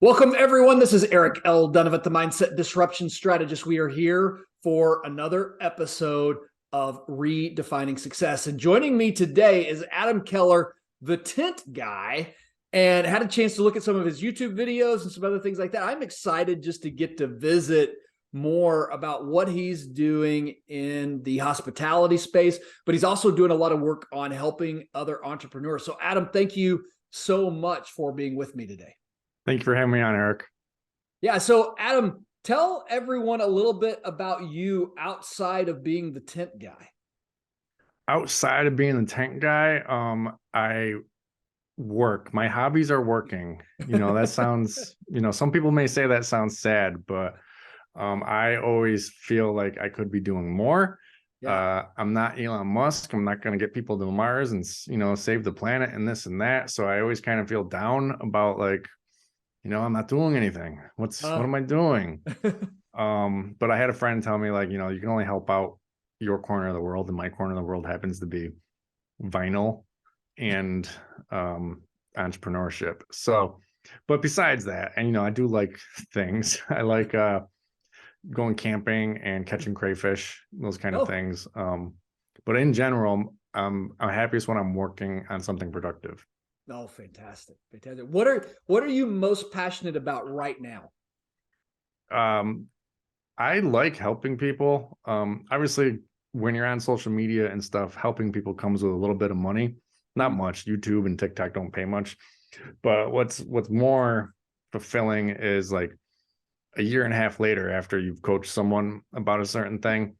Welcome, everyone. This is Eric L. Donovan, the Mindset Disruption Strategist. We are here for another episode of Redefining Success. And joining me today is Adam Keller, the tent guy, and had a chance to look at some of his YouTube videos and some other things like that. I'm excited just to get to visit more about what he's doing in the hospitality space, but he's also doing a lot of work on helping other entrepreneurs. So, Adam, thank you so much for being with me today. Thank you for having me on, Eric. Yeah. So, Adam, tell everyone a little bit about you outside of being the tent guy. Outside of being the tent guy, I work. My hobbies are working. That sounds, some people may say that sounds sad, but I always feel like I could be doing more. Yeah. I'm not Elon Musk. I'm not going to get people to Mars and, save the planet and this and that. So I always kind of feel down about I'm not doing anything. What am I doing? But I had a friend tell me you can only help out your corner of the world, and my corner of the world happens to be vinyl and entrepreneurship. So, but besides that, and I do like things. I like going camping and catching crayfish, those kind of things. But in general, I'm happiest when I'm working on something productive. Oh, fantastic. Fantastic. What are you most passionate about right now? I like helping people. Obviously, when you're on social media and stuff, helping people comes with a little bit of money. Not much. YouTube and TikTok don't pay much. But what's more fulfilling is like a year and a half later, after you've coached someone about a certain thing,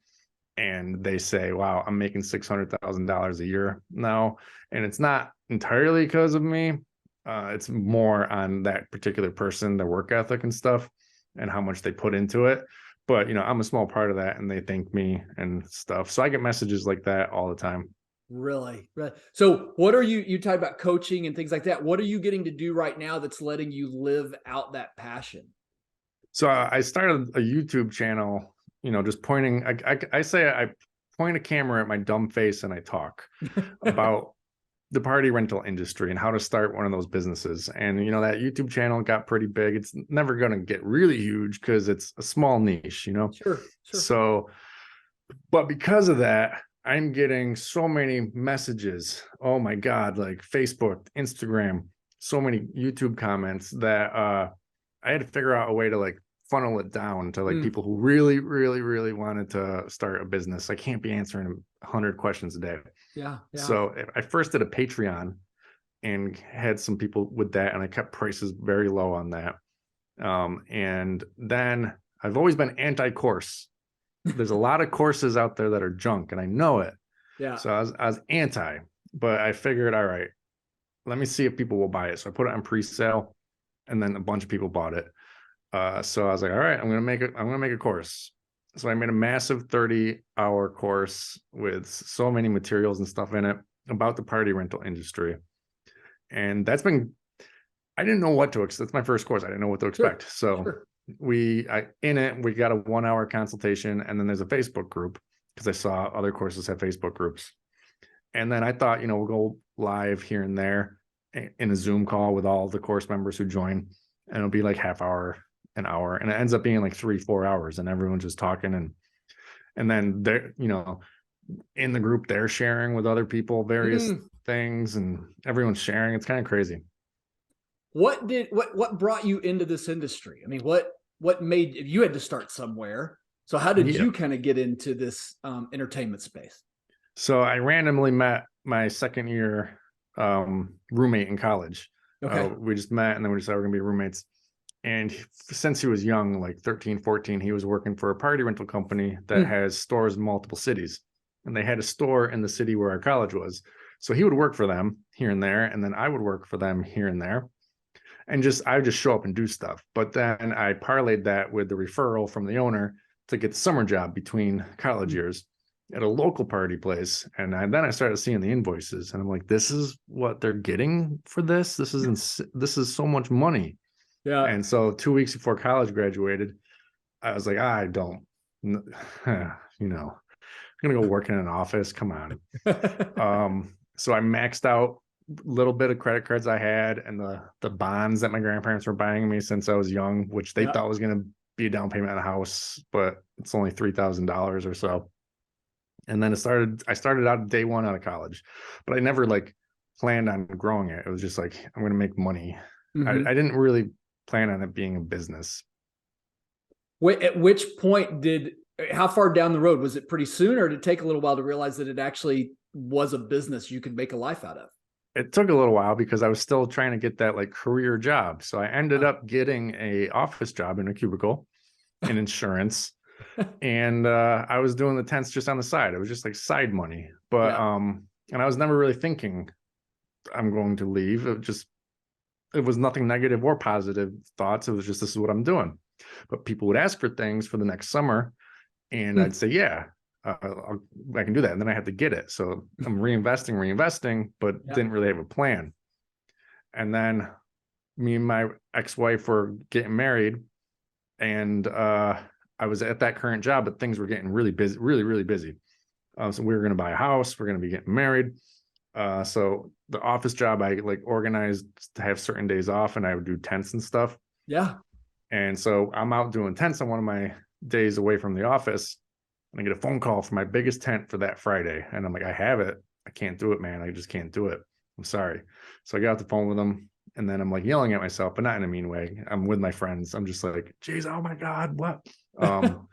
and they say, wow, I'm making $600,000 a year now. And it's not entirely because of me. It's more on that particular person, their work ethic and stuff, and how much they put into it. But, I'm a small part of that, and they thank me and stuff. So I get messages like that all the time. Really? So what are you talking about coaching and things like that? What are you getting to do right now that's letting you live out that passion? So I started a YouTube channel, just pointing. I say I point a camera at my dumb face and I talk about the party rental industry and how to start one of those businesses. And, that YouTube channel got pretty big. It's never going to get really huge because it's a small niche, Sure. So, but because of that, I'm getting so many messages. Oh my God, like Facebook, Instagram, so many YouTube comments that I had to figure out a way to funnel it down to people who really, really, really wanted to start a business. I can't be answering 100 questions a day. Yeah. So I first did a Patreon and had some people with that, and I kept prices very low on that. And then I've always been anti-course. There's a lot of courses out there that are junk, and I know it. Yeah. So I was anti, but I figured, all right, let me see if people will buy it. So I put it on pre-sale, and then a bunch of people bought it. So I was like, all right, I'm gonna make a course. So I made a massive 30-hour course with so many materials and stuff in it about the party rental industry. And I didn't know what to expect. That's my first course. I didn't know what to expect. Sure. We got a 1-hour consultation, and then there's a Facebook group because I saw other courses have Facebook groups. And then I thought, we'll go live here and there in a Zoom call with all the course members who join, and it'll be like half hour, an hour, and it ends up being like 3-4 hours, and everyone's just talking, and then they're, in the group, they're sharing with other people various things, and everyone's sharing. It's kind of crazy. What brought you into this industry? I mean, what made you had to start somewhere? So how did you kind of get into this entertainment space? So I randomly met my second year roommate in college. Okay. We just met, and then we decided we're gonna be roommates. And since he was young, like 13, 14, he was working for a party rental company that has stores in multiple cities. And they had a store in the city where our college was. So he would work for them here and there, and then I would work for them here and there. And I would just show up and do stuff. But then I parlayed that with the referral from the owner to get the summer job between college years at a local party place. And then I started seeing the invoices, and I'm like, this is what they're getting for this? This is so much money. Yeah. And so 2 weeks before college graduated, I was like, I'm going to go work in an office. Come on. So I maxed out little bit of credit cards I had and the bonds that my grandparents were buying me since I was young, which they thought was going to be a down payment on a house, but it's only $3,000 or so. And then I started out day one out of college, but I never like planned on growing it. It was just like, I'm going to make money. Mm-hmm. I didn't really plan on it being a business. At which point how far down the road? Was it pretty soon, or did it take a little while to realize that it actually was a business you could make a life out of? It took a little while because I was still trying to get that like career job. So I ended up getting a office job in a cubicle in insurance. And I was doing the tents just on the side. It was just like side money. But and I was never really thinking I'm going to leave. It was nothing negative or positive thoughts. It was just, this is what I'm doing. But people would ask for things for the next summer, and I'd say, yeah, I can do that. And then I had to get it. So I'm reinvesting, but didn't really have a plan. And then me and my ex-wife were getting married, and I was at that current job, but things were getting really busy, really busy. So we were going to buy a house. We're going to be getting married. So the office job, I like organized to have certain days off, and I would do tents and stuff. Yeah. And so I'm out doing tents on one of my days away from the office, and I get a phone call for my biggest tent for that Friday. And I'm like, I have it. I can't do it, man. I just can't do it. I'm sorry. So I got off the phone with them, and then I'm like yelling at myself, but not in a mean way. I'm with my friends. I'm just like, geez, oh my God, what? And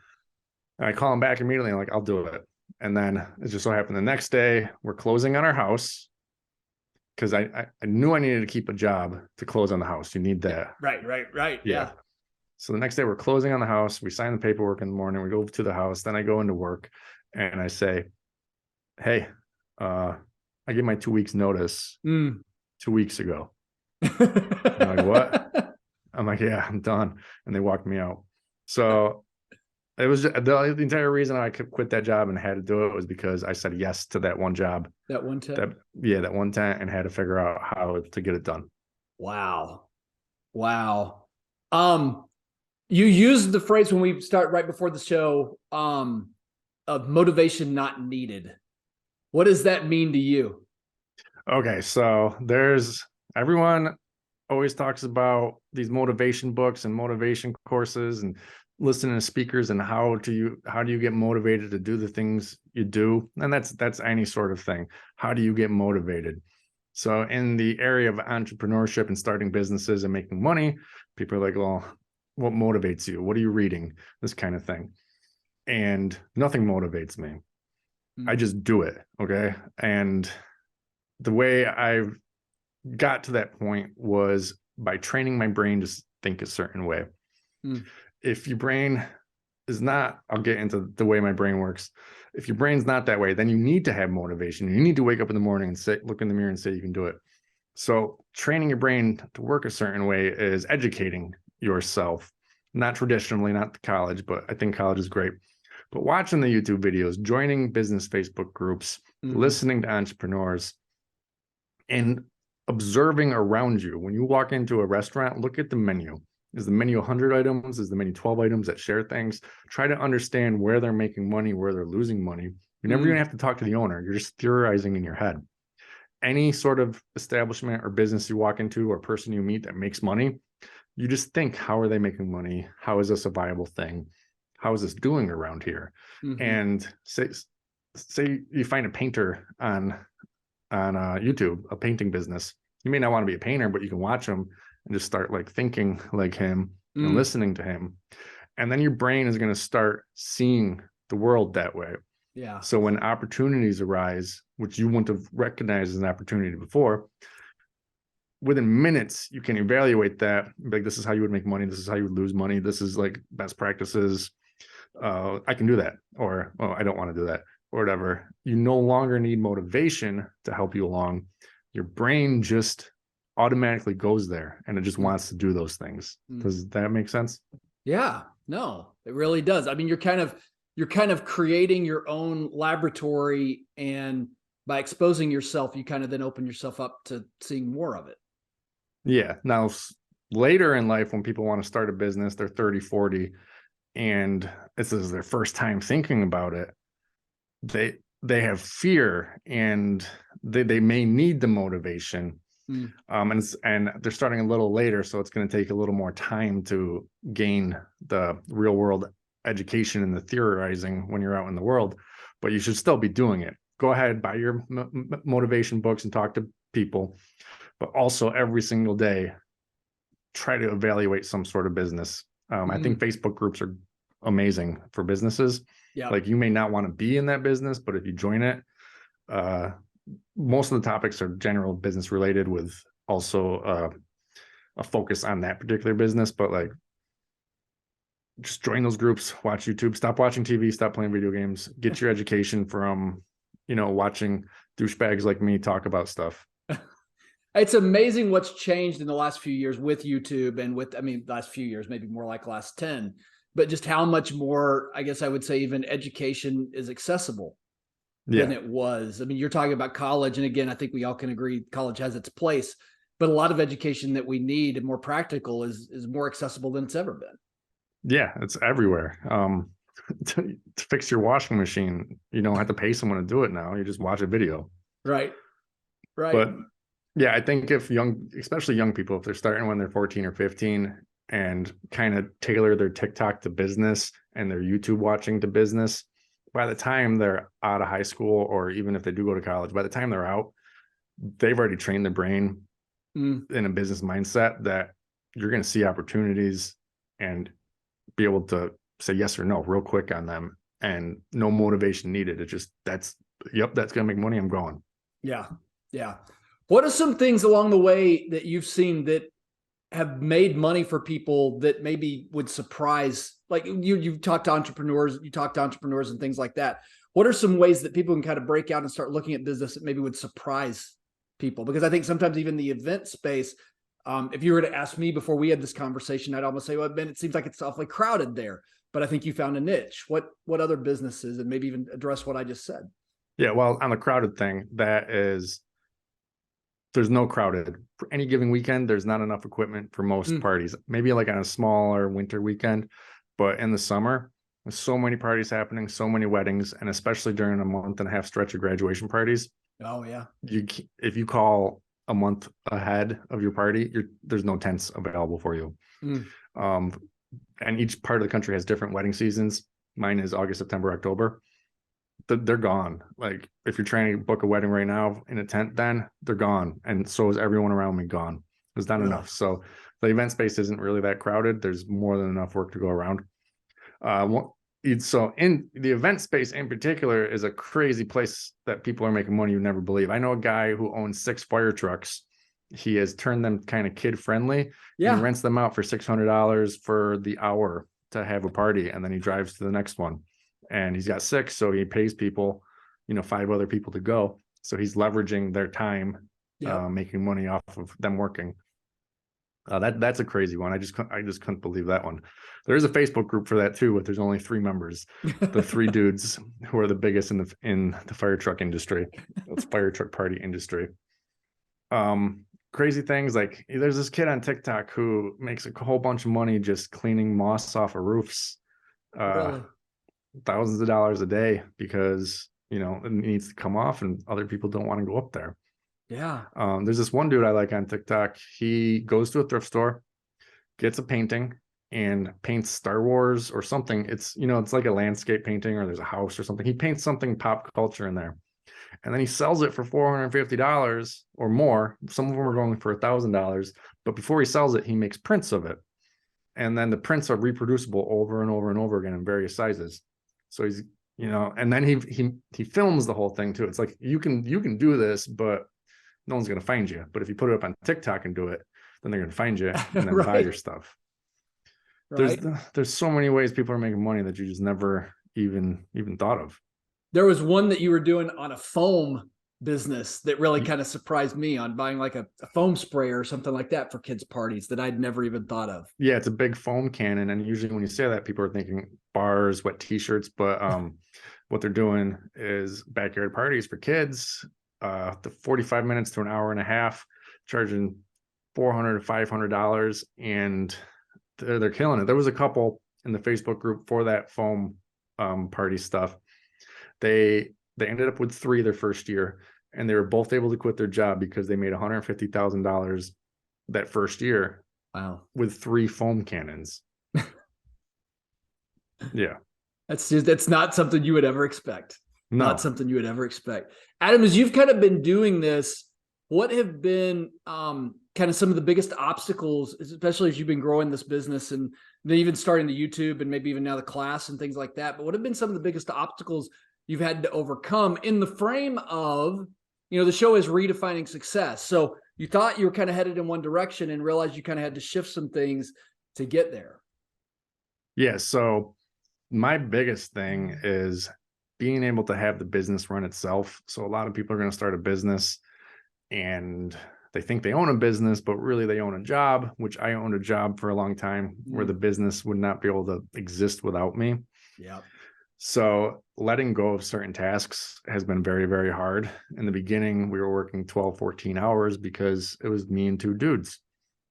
I call them back immediately. I'm like, I'll do it. And then it just so happened the next day we're closing on our house, because I knew I needed to keep a job to close on the house. You need that. Right. Yeah. So the next day we're closing on the house. We sign the paperwork in the morning. We go to the house. Then I go into work and I say, hey, I gave my 2 weeks notice 2 weeks ago. I'm like, what? I'm like, yeah, I'm done. And they walked me out. So it was just, the entire reason I could quit that job and had to do it was because I said yes to that one job. That one tent? That one tent, and had to figure out how to get it done. Wow. You used the phrase when we start right before the show, of motivation not needed. What does that mean to you? Okay, so everyone always talks about these motivation books and motivation courses and listening to speakers and how do you get motivated to do the things you do, and that's any sort of thing. How do you get motivated? So in the area of entrepreneurship and starting businesses and making money, people are like, well, what motivates you? What are you reading? This kind of thing. And nothing motivates me. I just do it. Okay. And the way I got to that point was by training my brain to think a certain way. If your brain is not, I'll get into the way my brain works. If your brain's not that way, then you need to have motivation. You need to wake up in the morning and look in the mirror and say you can do it. So training your brain to work a certain way is educating yourself, not traditionally, not college, but I think college is great. But watching the YouTube videos, joining business Facebook groups, listening to entrepreneurs, and observing around you. When you walk into a restaurant, look at the menu. Is the menu 100 items? Is the menu 12 items that share things? Try to understand where they're making money, where they're losing money. You never even have to talk to the owner. You're just theorizing in your head. Any sort of establishment or business you walk into or person you meet that makes money, you just think, how are they making money? How is this a viable thing? How is this doing around here? And say you find a painter on YouTube, a painting business. You may not want to be a painter, but you can watch him and just start like thinking like him and listening to him. And then your brain is going to start seeing the world that way. Yeah. So when opportunities arise, which you wouldn't have recognized as an opportunity before, within minutes, you can evaluate that. Like, this is how you would make money. This is how you would lose money. This is like best practices. I can do that. Or, oh, I don't want to do that, or whatever. You no longer need motivation to help you along. Your brain just automatically goes there and it just wants to do those things. Does that make sense? Yeah, no, it really does. I mean, you're kind of creating your own laboratory, and by exposing yourself, you kind of then open yourself up to seeing more of it. Yeah. Now, later in life, when people want to start a business, they're 30, 40, and this is their first time thinking about it. they have fear, and they may need the motivation. And they're starting a little later, so it's going to take a little more time to gain the real world education and the theorizing when you're out in the world, but you should still be doing it. Go ahead, buy your motivation books and talk to people, but also every single day try to evaluate some sort of business. I think Facebook groups are amazing for businesses. Yeah. Like, you may not want to be in that business, but if you join it, most of the topics are general business related, with also a focus on that particular business. But like, just join those groups, watch YouTube, stop watching TV, stop playing video games, get your education from, watching douchebags like me talk about stuff. It's amazing what's changed in the last few years with YouTube and last few years, maybe more like last 10, but just how much more, I guess I would say, even education is accessible than it was. I mean, you're talking about college. And again, I think we all can agree college has its place, but a lot of education that we need and more practical is more accessible than it's ever been. Yeah, it's everywhere. To fix your washing machine, you don't have to pay someone to do it now. You just watch a video. Right. But yeah, I think especially young people, if they're starting when they're 14 or 15 and kind of tailor their TikTok to business and their YouTube watching to business, by the time they're out of high school, or even if they do go to college, by the time they're out, they've already trained their brain in a business mindset that you're going to see opportunities and be able to say yes or no real quick on them, and no motivation needed. It's just, that's going to make money, I'm going. Yeah. What are some things along the way that you've seen that have made money for people that maybe would surprise, like you talk to entrepreneurs and things like that. What are some ways that people can kind of break out and start looking at business that maybe would surprise people? Because I think sometimes even the event space, if you were to ask me before we had this conversation, I'd almost say, well, Ben, it seems like it's awfully crowded there, but I think you found a niche. What other businesses, and maybe even address what I just said? Yeah, well, on the crowded thing, there's no crowded. For any given weekend, there's not enough equipment for most parties. Maybe like on a smaller winter weekend, but in the summer, there's so many parties happening, so many weddings, and especially during a month and a half stretch of graduation parties. Oh yeah. If you call a month ahead of your party, there's no tents available for you. And each part of the country has different wedding seasons. Mine is August, September, October. They're gone. Like, if you're trying to book a wedding right now in a tent, then they're gone. And so is everyone around me gone. There's not enough. So the event space isn't really that crowded. There's more than enough work to go around. So in the event space in particular is a crazy place that people are making money you never believe. I know a guy who owns 6 fire trucks. He has turned them kind of kid friendly. Yeah. He rents them out for $600 for the hour to have a party, and then he drives to the next one. And he's got 6, so he pays people, 5 other people to go. So he's leveraging their time, making money off of them working. That's a crazy one. I just couldn't believe that one. There is a Facebook group for that too, but there's only 3 members. The 3 dudes who are the biggest in the fire truck industry. It's fire truck party industry. Crazy things, like there's this kid on TikTok who makes a whole bunch of money just cleaning moss off of roofs. Really? Thousands of dollars a day, because it needs to come off and other people don't want to go up there. Yeah. There's this one dude I like on TikTok. He goes to a thrift store, gets a painting, and paints Star Wars or something. It's it's like a landscape painting, or there's a house or something. He paints something pop culture in there, and then he sells it for $450 or more. Some of them are going for $1,000, but before he sells it, he makes prints of it, and then the prints are reproducible over and over and over again in various sizes. So he's, and then he films the whole thing too. It's like, you can do this, but no one's going to find you. But if you put it up on TikTok and do it, then they're going to find you and then buy your stuff. Right. There's so many ways people are making money that you just never even thought of. There was one that you were doing on a foam business that really kind of surprised me, on buying like a foam sprayer or something like that for kids' parties that I'd never even thought of. Yeah, it's a big foam cannon. And usually when you say that, people are thinking bars, wet t-shirts, but what they're doing is backyard parties for kids, the 45 minutes to an hour and a half, charging $400 to $500, and they're killing it. There was a couple in the Facebook group for that foam party stuff. They They ended up with 3 their first year, and they were both able to quit their job because they made $150,000 that first year. Wow. With 3 foam cannons. Yeah. That's not something you would ever expect. No. Not something you would ever expect. Adam, as you've kind of been doing this, what have been kind of some of the biggest obstacles, especially as you've been growing this business and then even starting the YouTube and maybe even now the class and things like that? But what have been some of the biggest obstacles you've had to overcome in the frame of, the show is redefining success. So you thought you were kind of headed in one direction and realized you kind of had to shift some things to get there. Yeah. So my biggest thing is being able to have the business run itself. So a lot of people are going to start a business and they think they own a business, but really they own a job, which I owned a job for a long time where the business would not be able to exist without me. Yeah. So letting go of certain tasks has been very, very hard. In the beginning, we were working 12, 14 hours because it was me and 2 dudes.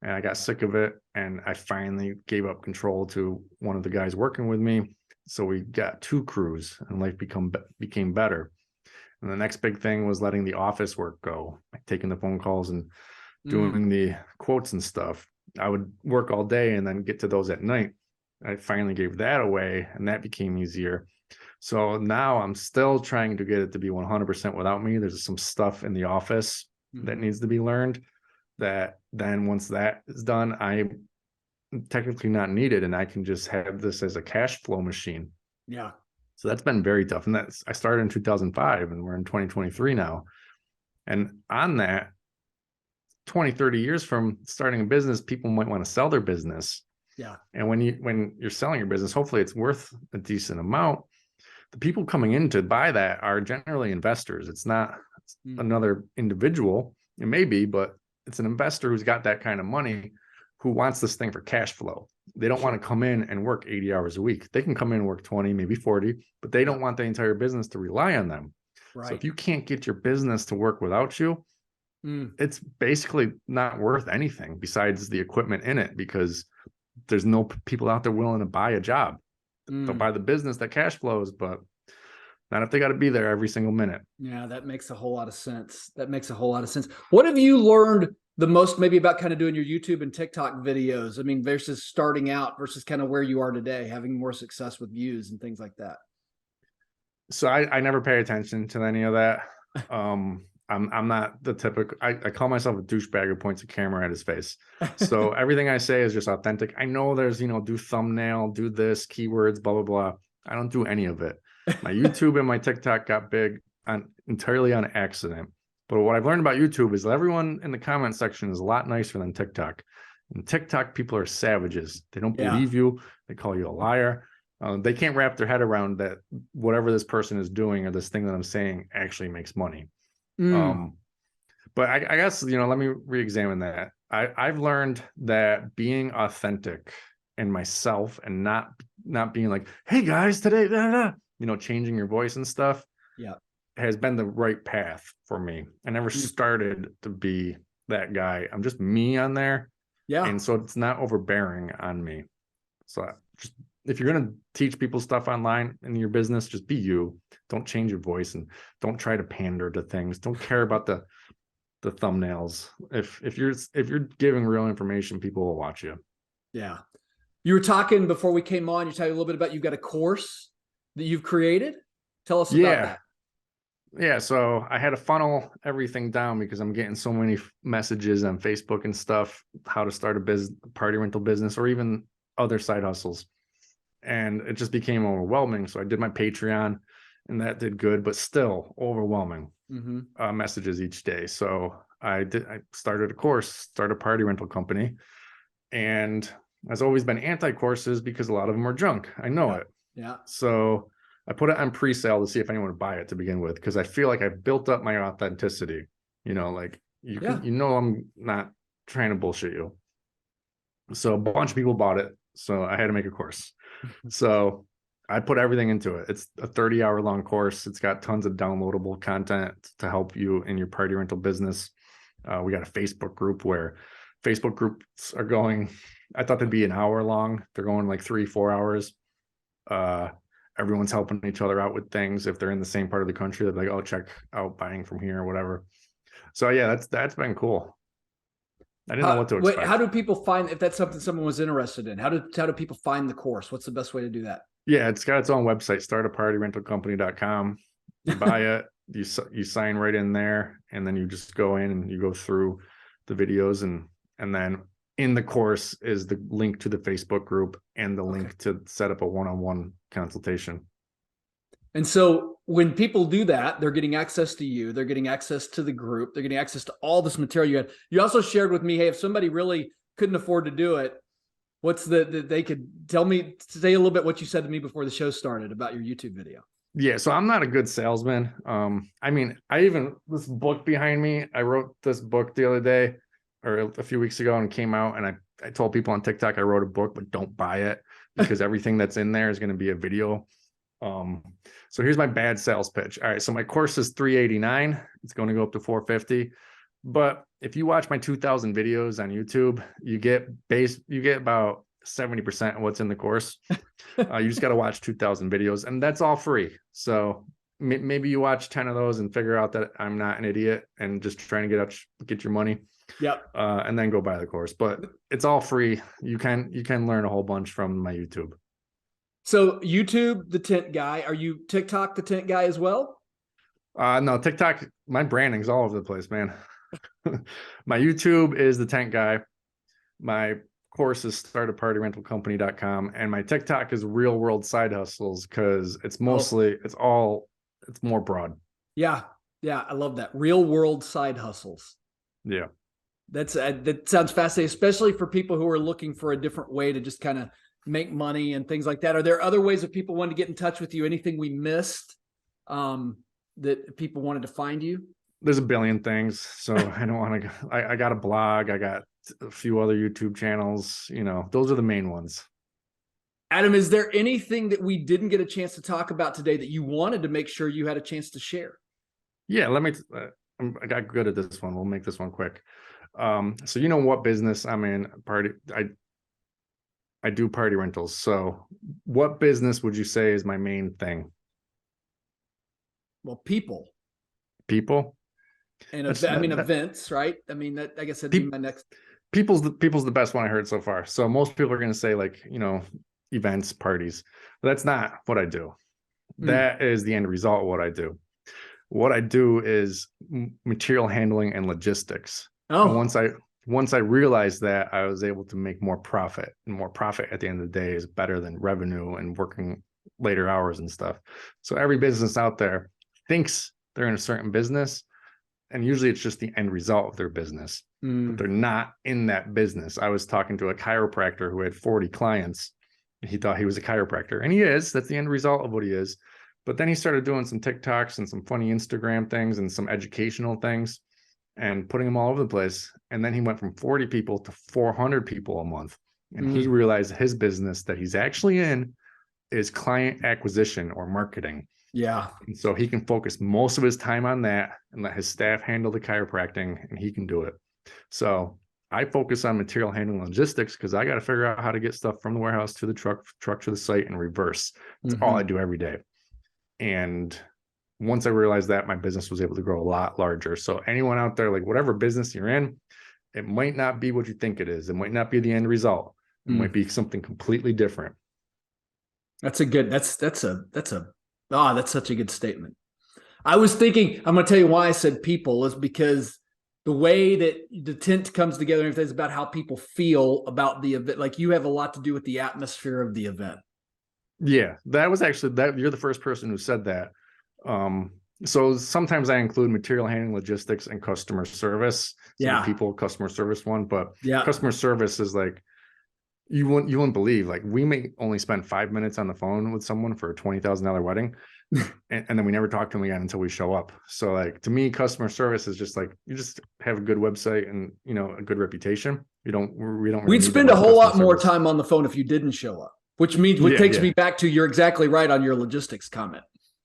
And I got sick of it. And I finally gave up control to one of the guys working with me. So we got 2 crews and life became better. And the next big thing was letting the office work go, like taking the phone calls and doing the quotes and stuff. I would work all day and then get to those at night. I finally gave that away and that became easier. So now I'm still trying to get it to be 100% without me. There's some stuff in the office that needs to be learned that then once that is done, I'm technically not needed and I can just have this as a cash flow machine. Yeah. So that's been very tough. And I started in 2005 and we're in 2023 now. And on that, 20, 30 years from starting a business, people might want to sell their business. Yeah. And when you're selling your business, hopefully it's worth a decent amount. The people coming in to buy that are generally investors. It's not another individual. It may be, but it's an investor who's got that kind of money who wants this thing for cash flow. They don't want to come in and work 80 hours a week. They can come in and work 20, maybe 40, but they don't want the entire business to rely on them. Right. So if you can't get your business to work without you, it's basically not worth anything besides the equipment in it, because there's no people out there willing to buy a job. They'll buy the business that cash flows, but not if they got to be there every single minute. Yeah, that makes a whole lot of sense. What have you learned the most maybe about kind of doing your YouTube and TikTok videos? I mean, versus starting out versus kind of where you are today, having more success with views and things like that. So I never pay attention to any of that. I'm not the typical, I call myself a douchebag who points a camera at his face. So everything I say is just authentic. I know there's, do thumbnail, do this, keywords, blah, blah, blah. I don't do any of it. My YouTube and my TikTok got big entirely on accident. But what I've learned about YouTube is that everyone in the comment section is a lot nicer than TikTok. And TikTok people are savages. They don't believe you. They call you a liar. They can't wrap their head around that whatever this person is doing or this thing that I'm saying actually makes money. But I guess, let me re-examine that. I've learned that being authentic in myself and not being like, hey guys, today, changing your voice and stuff has been the right path for me. I never started to be that guy. I'm just me on there. Yeah. And so it's not overbearing on me. So just, if you're going to teach people stuff online in your business, just be you. Don't change your voice and don't try to pander to things. Don't care about the thumbnails. If you're giving real information, people will watch you. Yeah. You were talking before we came on, you're talking a little bit about you've got a course that you've created. Tell us about that. Yeah. So I had to funnel everything down because I'm getting so many messages on Facebook and stuff, how to start a party rental business or even other side hustles. And it just became overwhelming. So I did my Patreon and that did good, but still overwhelming messages each day. So I started a course, started a party rental company. And I've always been anti-courses because a lot of them are junk. I know it. Yeah. So I put it on pre-sale to see if anyone would buy it to begin with, because I feel like I've built up my authenticity. I'm not trying to bullshit you. So a bunch of people bought it. So I had to make a course. So I put everything into it. It's a 30-hour long course. It's got tons of downloadable content to help you in your party rental business. We got a Facebook group where Facebook groups are going, I thought they'd be an hour long. They're going like 3-4 hours. everyone's helping each other out with things. If they're in the same part of the country, they're like, oh, check out buying from here or whatever. So yeah, that's been cool. I didn't know what to expect. How do people find, if that's something someone was interested in, how do people find the course? What's the best way to do that? Yeah, it's got its own website, startapartyrentalcompany.com. You buy it, you sign right in there, and then you just go in and you go through the videos, and then in the course is the link to the Facebook group and the link to set up a one-on-one consultation. And so when people do that, they're getting access to you, they're getting access to the group, they're getting access to all this material you had. You also shared with me, hey, if somebody really couldn't afford to do it, what's they could tell me, say a little bit what you said to me before the show started about your YouTube video. Yeah, so I'm not a good salesman. I mean, this book behind me, I wrote this book the other day or a few weeks ago and came out, and I told people on TikTok I wrote a book, but don't buy it because everything that's in there is going to be a video. So here's my bad sales pitch. All right, so my course is $389. It's going to go up to $450. But if you watch my 2,000 videos on YouTube, you get about 70% of what's in the course. You just got to watch 2,000 videos, and that's all free. So maybe you watch 10 of those and figure out that I'm not an idiot and just trying to get your money. Yep. And then go buy the course, but it's all free. You can learn a whole bunch from my YouTube. So YouTube, the tent guy. Are you TikTok, the tent guy as well? No, TikTok, my branding's all over the place, man. My YouTube is the tent guy. My course is startapartyrentalcompany.com, and my TikTok is real world side hustles because it's mostly it's more broad. Yeah. I love that. Real world side hustles. Yeah. That sounds fascinating, especially for people who are looking for a different way to just kind of make money and things like that. Are there other ways that people want to get in touch with you? Anything we missed that people wanted to find you? There's a billion things. So I don't want to, I got a blog. I got a few other YouTube channels, those are the main ones. Adam, is there anything that we didn't get a chance to talk about today that you wanted to make sure you had a chance to share? Yeah, I got good at this one. We'll make this one quick. So what business I'm in? I do party rentals. So what business would you say is my main thing? Well, people. And events, right? I mean, I guess that'd be my next. People's the best one I heard so far. So most people are going to say events, parties, but that's not what I do. That is the end result of what I do. What I do is material handling and logistics. Oh, and once I realized that, I was able to make more profit, and more profit at the end of the day is better than revenue and working later hours and stuff. So every business out there thinks they're in a certain business, and usually it's just the end result of their business, but they're not in that business. I was talking to a chiropractor who had 40 clients. He thought he was a chiropractor, and he is. That's the end result of what he is. But then he started doing some TikToks and some funny Instagram things and some educational things and putting them all over the place. And then he went from 40 people to 400 people a month. And he realized his business that he's actually in is client acquisition or marketing. Yeah. And so he can focus most of his time on that and let his staff handle the chiropractic, and he can do it. So I focus on material handling logistics because I got to figure out how to get stuff from the warehouse to the truck to the site and reverse. That's all I do every day. And once I realized that, my business was able to grow a lot larger. So anyone out there, like whatever business you're in, it might not be what you think it is. It might not be the end result. It might be something completely different. That's such a good statement. I was thinking, I'm going to tell you why I said people is because the way that the tent comes together, and everything is about how people feel about the event. Like you have a lot to do with the atmosphere of the event. Yeah, that was actually that. You're the first person who said that. So sometimes I include material handling, logistics, and customer service. So the people customer service one, but customer service is like, you wouldn't believe, like we may only spend 5 minutes on the phone with someone for a $20,000 wedding. and then we never talk to them again until we show up. So like, to me, customer service is just like, you just have a good website and, a good reputation. We don't really We'd spend a whole lot more time on the phone if you didn't show up, which takes me back to, you're exactly right on your logistics comment.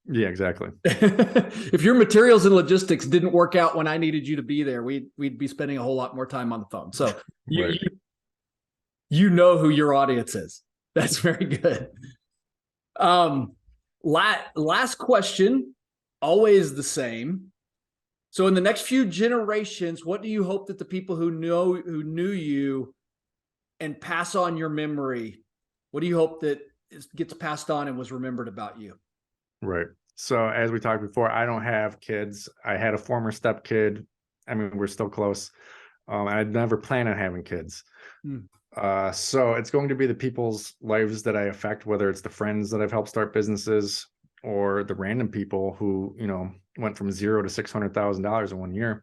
Yeah, exactly. If your materials and logistics didn't work out when I needed you to be there, we'd be spending a whole lot more time on the phone. So you know who your audience is. That's very good. Last question, always the same. So in the next few generations, what do you hope that the people who knew you and pass on your memory, what do you hope that gets passed on and was remembered about you? Right. So as we talked before, I don't have kids. I had a former stepkid. I mean, we're still close. I'd never plan on having kids. So it's going to be the people's lives that I affect, whether it's the friends that I've helped start businesses or the random people who, went from $0 to $600,000 in 1 year.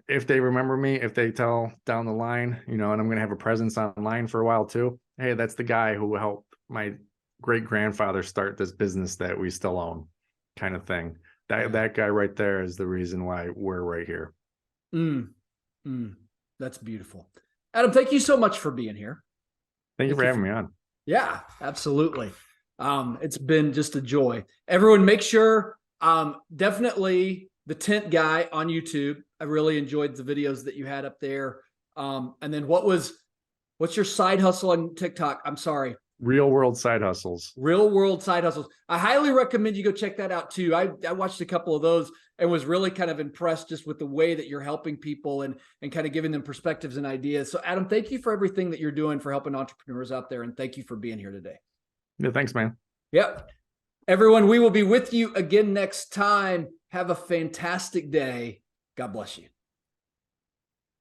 If they remember me, if they tell down the line, and I'm going to have a presence online for a while too. Hey, that's the guy who helped my great grandfather start this business that we still own, kind of thing. That guy right there is the reason why we're right here. That's beautiful. Adam, thank you so much for being here. Thank you for having me on. Yeah, absolutely. It's been just a joy. Everyone, make sure, definitely the tent guy on YouTube. I really enjoyed the videos that you had up there. And then what's your side hustle on TikTok? I'm sorry. Real world side hustles. Real world side hustles. I highly recommend you go check that out too. I watched a couple of those and was really kind of impressed just with the way that you're helping people and kind of giving them perspectives and ideas. So Adam, thank you for everything that you're doing for helping entrepreneurs out there. And thank you for being here today. Yeah, thanks, man. Yep. Everyone, we will be with you again next time. Have a fantastic day. God bless you.